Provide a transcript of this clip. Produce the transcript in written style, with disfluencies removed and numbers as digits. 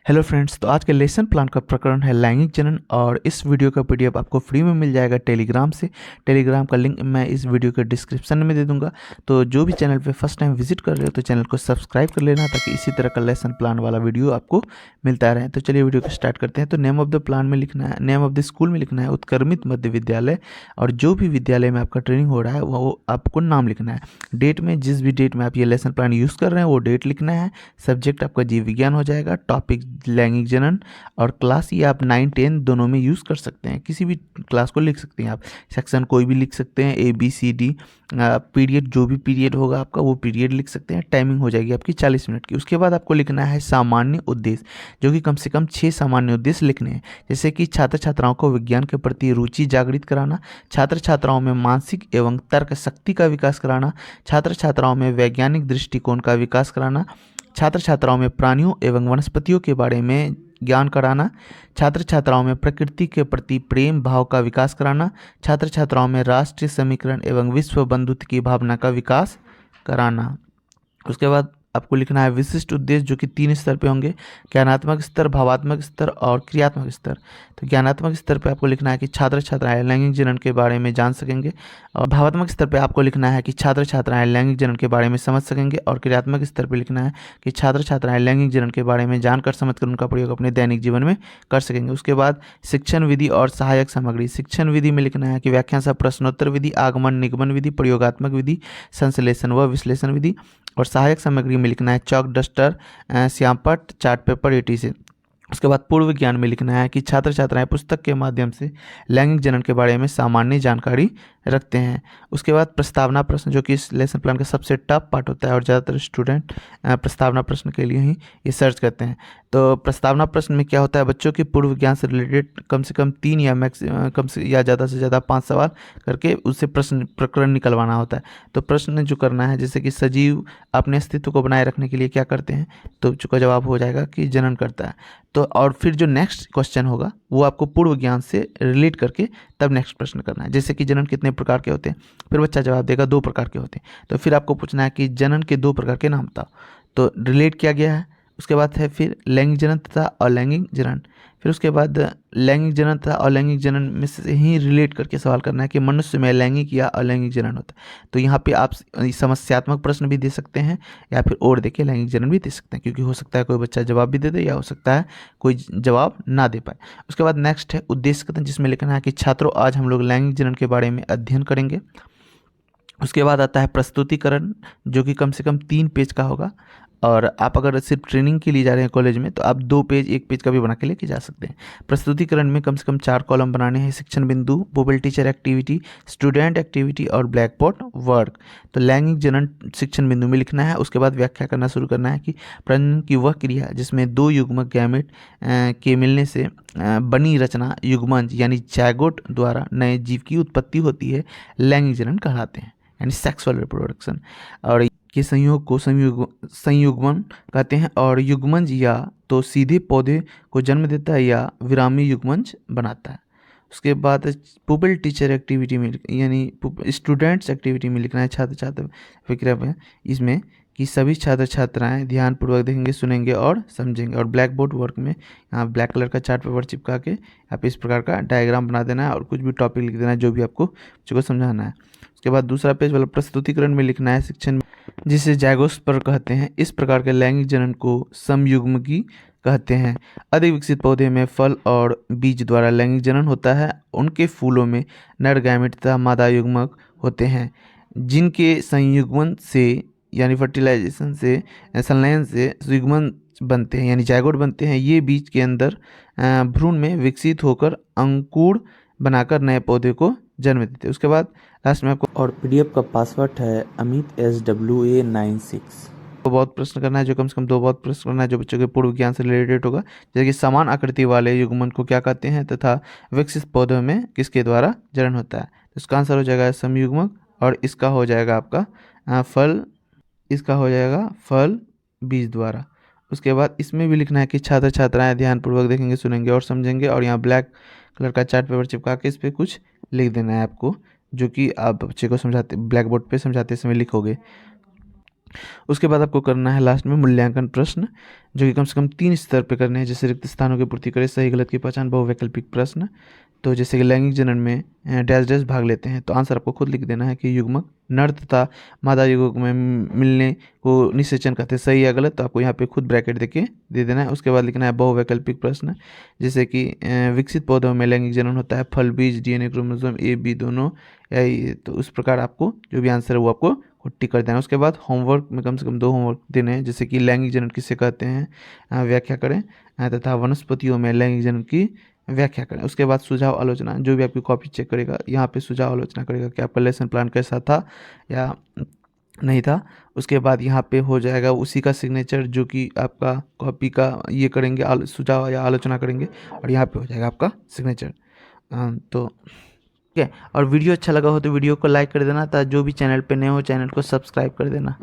Hello friends, तो आज के लेसन प्लान का प्रकरण है लैंगिक जनन और इस वीडियो का पीडीएफ आपको फ्री में मिल जाएगा टेलीग्राम से। टेलीग्राम का लिंक मैं इस वीडियो के डिस्क्रिप्शन में दे दूंगा। तो जो भी चैनल पे फर्स्ट टाइम विजिट कर रहे हो तो चैनल को सब्सक्राइब कर लेना ताकि इसी तरह का लेसन प्लान वाला वीडियो आपको मिलता रहे। तो चलिए वीडियो को स्टार्ट करते हैं। तो नेम ऑफ द प्लान में लिखना है, नेम ऑफ द स्कूल में लिखना है उत्क्रमित मध्य विद्यालय, और जो भी विद्यालय में आपका ट्रेनिंग हो रहा है वो आपको नाम लिखना है। डेट में जिस भी डेट में आप ये लेसन प्लान यूज़ कर रहे हैं वो डेट लिखना है। सब्जेक्ट आपका जीव विज्ञान हो जाएगा, टॉपिक लैंगिक जनन, और क्लास ये आप 9-10 दोनों में यूज़ कर सकते हैं। किसी भी क्लास को लिख सकते हैं आप, सेक्शन कोई भी लिख सकते हैं, ABCD। पीरियड जो भी पीरियड होगा आपका वो पीरियड लिख सकते हैं। टाइमिंग हो जाएगी आपकी 40 मिनट की। उसके बाद आपको लिखना है सामान्य उद्देश्य, जो कि कम से कम 6 सामान्य उद्देश्य लिखने हैं। जैसे कि छात्र छात्राओं को विज्ञान के प्रति रुचि जागृत कराना, छात्र छात्राओं में मानसिक एवं तर्क शक्ति का विकास कराना, छात्र छात्राओं में वैज्ञानिक दृष्टिकोण का विकास कराना, छात्र छात्राओं में प्राणियों एवं वनस्पतियों के बारे में ज्ञान कराना, छात्र छात्राओं में प्रकृति के प्रति प्रेम भाव का विकास कराना, छात्र छात्राओं में राष्ट्रीय समीकरण एवं विश्व बंधुत्व की भावना का विकास कराना। उसके बाद आपको लिखना है विशिष्ट उद्देश्य, जो कि 3 स्तर पे होंगे, ज्ञानात्मक स्तर, भावात्मक स्तर और क्रियात्मक स्तर। तो ज्ञानात्मक स्तर पे आपको लिखना है कि छात्र छात्राएं लैंगिक जनन के बारे में जान सकेंगे, और भावात्मक स्तर पे आपको लिखना है कि छात्र छात्राएं लैंगिक जनन के बारे में समझ सकेंगे, और क्रियात्मक स्तर पे लिखना है कि छात्र छात्राएं लैंगिक जनन के बारे में जानकर समझकर उनका प्रयोग अपने दैनिक जीवन में कर सकेंगे। उसके बाद शिक्षण विधि और सहायक सामग्री। शिक्षण विधि में लिखना है कि व्याख्यान सह प्रश्नोत्तर विधि, आगमन निगमन विधि, प्रयोगात्मक विधि, संश्लेषण व विश्लेषण विधि। और सहायक सामग्री में लिखना है चॉक, डस्टर, श्यामपट्ट, चार्ट पेपर, etc। उसके बाद पूर्व ज्ञान में लिखना है कि छात्र छात्राएं पुस्तक के माध्यम से लैंगिक जनन के बारे में सामान्य जानकारी रखते हैं। उसके बाद प्रस्तावना प्रश्न, जो कि इस लेसन प्लान का सबसे टफ पार्ट होता है और ज़्यादातर स्टूडेंट प्रस्तावना प्रश्न के लिए ही ये सर्च करते हैं। तो प्रस्तावना प्रश्न में क्या होता है, बच्चों के पूर्व ज्ञान से रिलेटेड कम से कम 3 या ज़्यादा से ज़्यादा 5 सवाल करके उससे प्रश्न प्रकरण निकलवाना होता है। तो प्रश्न जो करना है, जैसे कि सजीव अपने अस्तित्व को बनाए रखने के लिए क्या करते हैं, तो चूँकि जवाब हो जाएगा कि जनन करता है। तो और फिर जो नेक्स्ट क्वेश्चन होगा वो आपको पूर्व ज्ञान से रिलेट करके तब नेक्स्ट प्रश्न करना है। जैसे कि जनन कितने प्रकार के होते हैं, फिर बच्चा जवाब देगा 2 प्रकार के होते हैं। तो फिर आपको पूछना है कि जनन के 2 प्रकार के नाम बताओ, तो रिलेट किया गया है। उसके बाद है फिर लैंगिक जनन तथा अलैंगिक जनन। फिर उसके बाद लैंगिक जनन तथा अलैंगिक जनन में से ही रिलेट करके सवाल करना है कि मनुष्य में लैंगिक या अलैंगिक जनन होता है। तो यहाँ पे आप समस्यात्मक प्रश्न भी दे सकते हैं या फिर और देके लैंगिक जनन भी दे सकते हैं, क्योंकि हो सकता है कोई बच्चा जवाब भी दे दे या हो सकता है कोई जवाब ना दे पाए। उसके बाद नेक्स्ट है उद्देश्य कथन, जिसमें लिखना है कि छात्रों आज हम लोग लैंगिक जनन के बारे में अध्ययन करेंगे। उसके बाद आता है प्रस्तुतिकरण, जो कि कम से कम 3 पेज का होगा, और आप अगर सिर्फ ट्रेनिंग के लिए जा रहे हैं कॉलेज में तो आप 2 पेज 1 पेज का भी बना के लेके जा सकते हैं। प्रस्तुतिकरण में कम से कम 4 कॉलम बनाने हैं, शिक्षण बिंदु, pupil teacher activity, student activity और ब्लैक बोर्ड वर्क। तो लैंगिक जनन शिक्षण बिंदु में लिखना है। उसके बाद व्याख्या करना शुरू करना है कि प्रजनन की वह क्रिया जिसमें 2 युग्मक गैमेट के मिलने से बनी रचना युग्मज यानी जायगोट द्वारा नए जीव की उत्पत्ति होती है, लैंगिक जनन कहलाते हैं, यानी सेक्सुअल रिप्रोडक्शन। और के संयोग को संयुग्मन कहते हैं, और युग्मंज या तो सीधे पौधे को जन्म देता है या विरामी युग्मंज बनाता है। उसके बाद पुपिल टीचर एक्टिविटी में यानी स्टूडेंट्स एक्टिविटी में लिखना है छात्र छात्र विक्रिया में, इसमें कि सभी छात्र छात्राएं ध्यानपूर्वक देखेंगे, सुनेंगे और समझेंगे। और ब्लैक बोर्ड वर्क में यहाँ ब्लैक कलर का चार्ट पेपर चिपका के आप इस प्रकार का डायग्राम बना देना है और कुछ भी टॉपिक लिख देना है जो भी आपको बच्चों को समझाना है। उसके बाद दूसरा पेज वाला प्रस्तुतिकरण में लिखना है शिक्षण, जिसे जाइगोस्पर्म कहते हैं। इस प्रकार के लैंगिक जनन को समयुग्मकी कहते हैं। अधिक विकसित पौधे में फल और बीज द्वारा लैंगिक जनन होता है। उनके फूलों में नर गैमेट तथा मादा युग्मक होते हैं, जिनके संयुग्मन से यानी फर्टिलाइजेशन से, संलयन से युग्मन बनते हैं यानी जायगोट बनते हैं। ये बीज के अंदर भ्रूण में विकसित होकर अंकुर बनाकर नए पौधे को जन्म देते हैं। उसके बाद लास्ट में आपको और पीडीएफ का पासवर्ड है अमित SWA96। तो बहुत प्रश्न करना है, जो कम से कम 2 बहुत प्रश्न करना है जो बच्चों के पूर्व ज्ञान से रिलेटेड होगा। जैसे कि समान आकृति वाले युग्मन को क्या कहते हैं तथा विकसित पौधों में किसके द्वारा जनन होता है। तो इसका आंसर हो जाएगा समयुग्मक, और इसका हो जाएगा आपका फल, इसका हो जाएगा फल बीज द्वारा। उसके बाद इसमें भी लिखना है कि छात्र छात्राएं ध्यानपूर्वक देखेंगे, सुनेंगे और समझेंगे, और यहाँ ब्लैक कलर का चार्ट पेपर चिपका के इस पर कुछ लिख देना है आपको, जो कि आप बच्चे को समझाते ब्लैक बोर्ड पे समझाते समय लिखोगे। उसके बाद आपको करना है लास्ट में मूल्यांकन प्रश्न, जो कि कम से कम 3 स्तर पे करने हैं। जैसे रिक्त स्थानों की पूर्ति करें, सही गलत की पहचान, बहुवैकल्पिक प्रश्न। तो जैसे कि लैंगिक जनन में डैश डैश भाग लेते हैं, तो आंसर आपको खुद लिख देना है कि युग्मक नर तथा मादा युग्मक में मिलने को निषेचन कहते हैं, सही या गलत। तो आपको यहाँ पे खुद ब्रैकेट देके दे देना है। उसके बाद लिखना है बहुवैकल्पिक प्रश्न, जैसे कि विकसित पौधों में लैंगिक जनन होता है, फल, बीज, डीएनए क्रोमोसोम ए बी दोनों, तो उस प्रकार आपको जो भी आंसर है वो आपको टिक कर देना है। उसके बाद होमवर्क में कम से कम 2 होमवर्क देने हैं, जैसे कि लैंगिक जनन किसे कहते हैं व्याख्या करें, तथा वनस्पतियों में लैंगिक जनन की व्याख्या करें। उसके बाद सुझाव आलोचना, जो भी आपकी कॉपी चेक करेगा यहाँ पे सुझाव आलोचना करेगा कि आपका लेसन प्लान कैसा था या नहीं था। उसके बाद यहाँ पे हो जाएगा उसी का सिग्नेचर, जो कि आपका कॉपी का ये करेंगे, सुझाव या आलोचना करेंगे, और यहाँ पे हो जाएगा आपका सिग्नेचर। तो ठीक है। और वीडियो अच्छा लगा हो तो वीडियो को लाइक कर देना, था जो भी चैनल पे नए हो चैनल को सब्सक्राइब कर देना।